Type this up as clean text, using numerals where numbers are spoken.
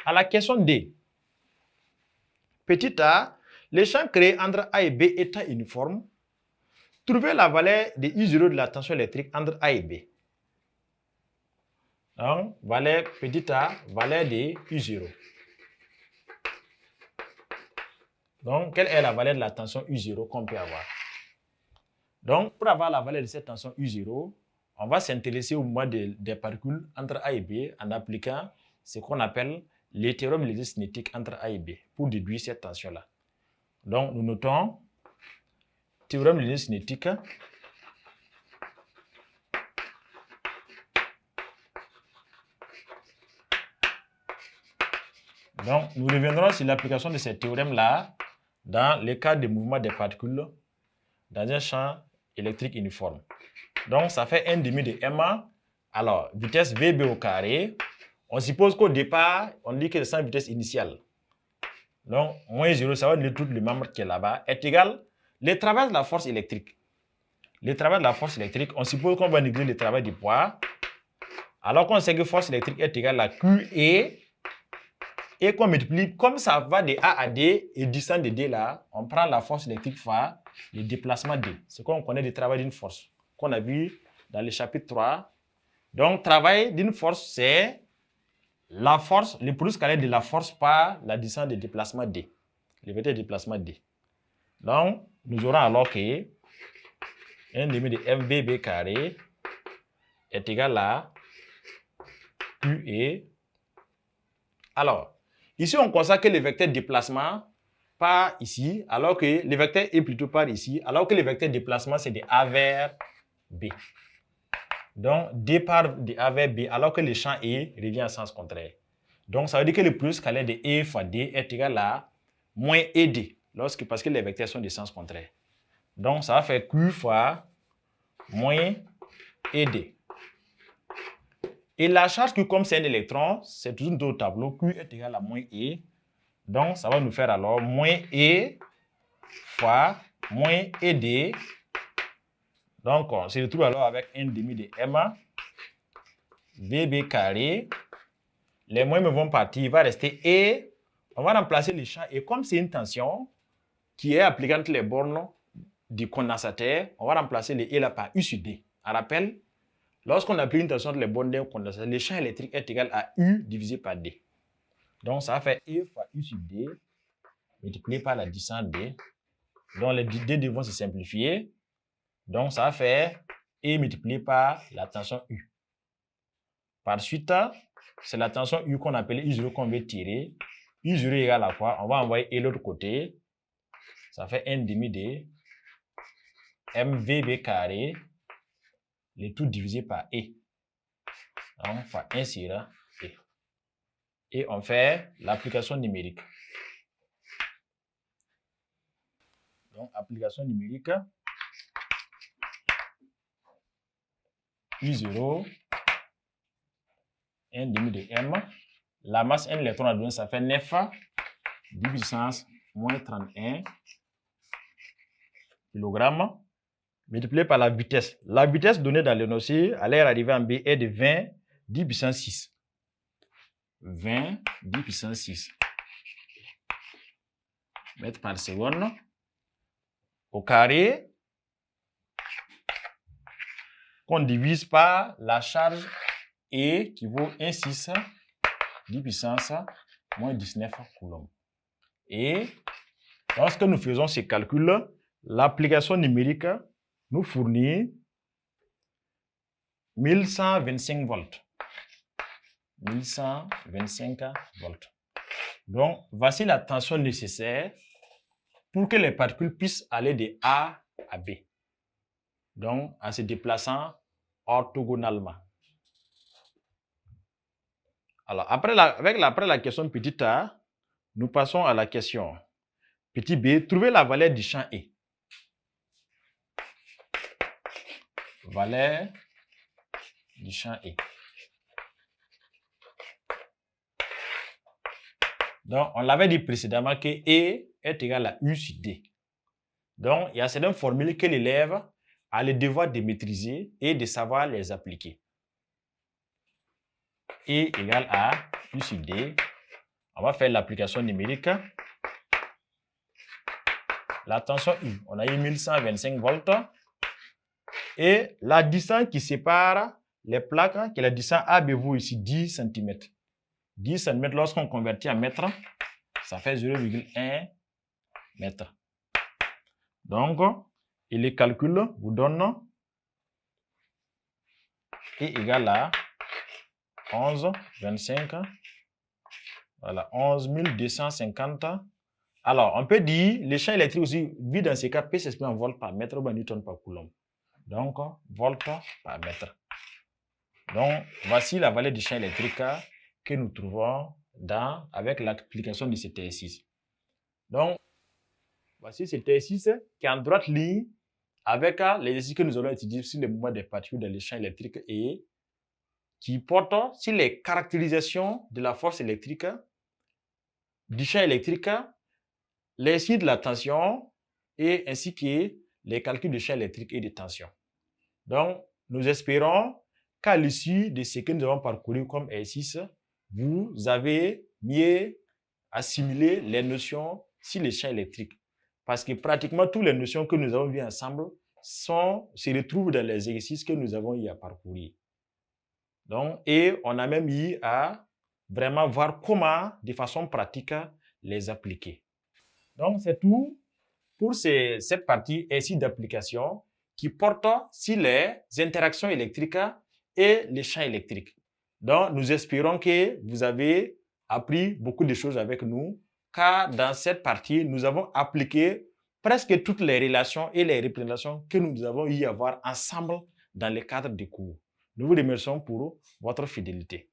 À la question D. Petit a, les champs créés entre A et B étant uniformes, trouvez la valeur de I0 de la tension électrique entre A et B. Donc, valeur petit a, valeur de I0. Donc, quelle est la valeur de la tension U0 qu'on peut avoir? Donc, pour avoir la valeur de cette tension U0, on va s'intéresser au mouvement des particules entre A et B en appliquant ce qu'on appelle les théorèmes de cinétique entre A et B pour déduire cette tension-là. Donc, nous notons théorème de cinétique. Donc, nous reviendrons sur l'application de ces théorèmes-là dans le cas des mouvements des particules dans un champ électrique uniforme. Donc, ça fait 1 demi de MA. Alors, vitesse VB au carré. On suppose qu'au départ, on dit que c'est sans vitesse initiale. Donc, moins 0, ça va donner tout le membre qui est là-bas, est égal le travail de la force électrique. Le travail de la force électrique, on suppose qu'on va négliger le travail du poids. Alors qu'on sait que force électrique est égale à QE. Et qu'on multiplie, comme ça va de A à D et distance de D là, on prend la force électrique fois le déplacement D. C'est qu'on connaît le travail d'une force, qu'on a vu dans le chapitre 3. Donc, travail d'une force, c'est la force, le produit scalaire de la force par la distance de déplacement D. Le vecteur de déplacement D. Donc, nous aurons alors que 1 demi de MVB carré est égal à QE. Alors, ici, on constate que le vecteur de déplacement part ici, alors que le vecteur est plutôt par ici, alors que le vecteur de déplacement, c'est de A vers B. Donc, D part de A vers B, alors que le champ E revient en sens contraire. Donc, ça veut dire que le produit scalaire de E fois D est égal à moins ED, parce que les vecteurs sont de sens contraire. Donc, ça va faire Q fois moins ED. Et la charge Q, comme c'est un électron, c'est toujours au tableau, Q est égal à moins E. Donc, ça va nous faire alors moins E fois moins ED. Donc, on se retrouve alors avec 1 demi de MA VB carré. Les moins vont partir, il va rester E. On va remplacer le champ. Et comme c'est une tension qui est appliquée entre les bornes du condensateur, on va remplacer le E là par U sur D. On rappelle, lorsqu'on applique une tension entre les bornes d'un condensateur, le champ électrique est égal à U divisé par D. Donc, ça va faire E fois U sur D multiplié par la distance D. Donc, les D vont se simplifier. Donc, ça va faire E multiplié par la tension U. Par suite, c'est la tension U qu'on appelle I0 qu'on veut tirer. I0 égale à quoi? On va envoyer E de l'autre côté. Ça fait 1 demi de MVB carré. Le tout divisé par E. Donc, fois 1 sur E. Et on fait l'application numérique. Donc, application numérique. I0, 1 demi de M. La masse 1 électron à donner, ça fait 9 10 puissance moins 31 kg. Multiplié par la vitesse. La vitesse donnée dans l'énoncé à l'air arrivé en B est de 20 10 puissance 6. 20 10 puissance 6 mètres par seconde au carré qu'on divise par la charge E qui vaut 1,6 10 puissance moins 19 coulombs. Et lorsque nous faisons ces calculs, l'application numérique nous fournit 1125 volts. 1125 volts. Donc, voici la tension nécessaire pour que les particules puissent aller de A à B. Donc, en se déplaçant orthogonalement. Alors, après la question petit a, nous passons à la question petit b. Trouvez la valeur du champ E. Valeur du champ E. Donc, on l'avait dit précédemment que E est égal à U sur D. Donc, il y a certaines formules que l'élève a le devoir de maîtriser et de savoir les appliquer. E égale à U sur D. On va faire l'application numérique. La tension I, on a eu 1125 volts. Et la distance qui sépare les plaques, qui est la distance AB, ici 10 cm. 10 cm, lorsqu'on convertit en mètre, ça fait 0,1 mètre. Donc, et les calculs vous donnent I égale à 11, 25, voilà, 11 250. Alors, on peut dire, le champ électrique aussi, vu dans ces cas, peut s'exprimer en volts par mètre ou en newton par coulomb. Donc, volts par mètre. Donc, voici la valeur du champ électrique que nous trouvons avec l'application de cet exercice. Donc, voici cet exercice qui est en droite ligne avec l'exercice que nous allons étudier sur le mouvement des particules dans les champs électriques et qui porte sur les caractérisations de la force électrique, du champ électrique, l'exercice de la tension et ainsi que les calculs de champ électrique et de tension. Donc, nous espérons qu'à l'issue de ce que nous avons parcouru comme exercice, vous avez mieux assimilé les notions sur les champs électriques. Parce que pratiquement toutes les notions que nous avons vues ensemble se retrouvent dans les exercices que nous avons eu à parcourir. Donc, et on a même eu à vraiment voir comment, de façon pratique, les appliquer. Donc, c'est tout pour cette partie exercice d'application qui porte sur les interactions électriques et les champs électriques. Donc, nous espérons que vous avez appris beaucoup de choses avec nous, car dans cette partie, nous avons appliqué presque toutes les relations et les représentations que nous avons eu à voir ensemble dans le cadre des cours. Nous vous remercions pour votre fidélité.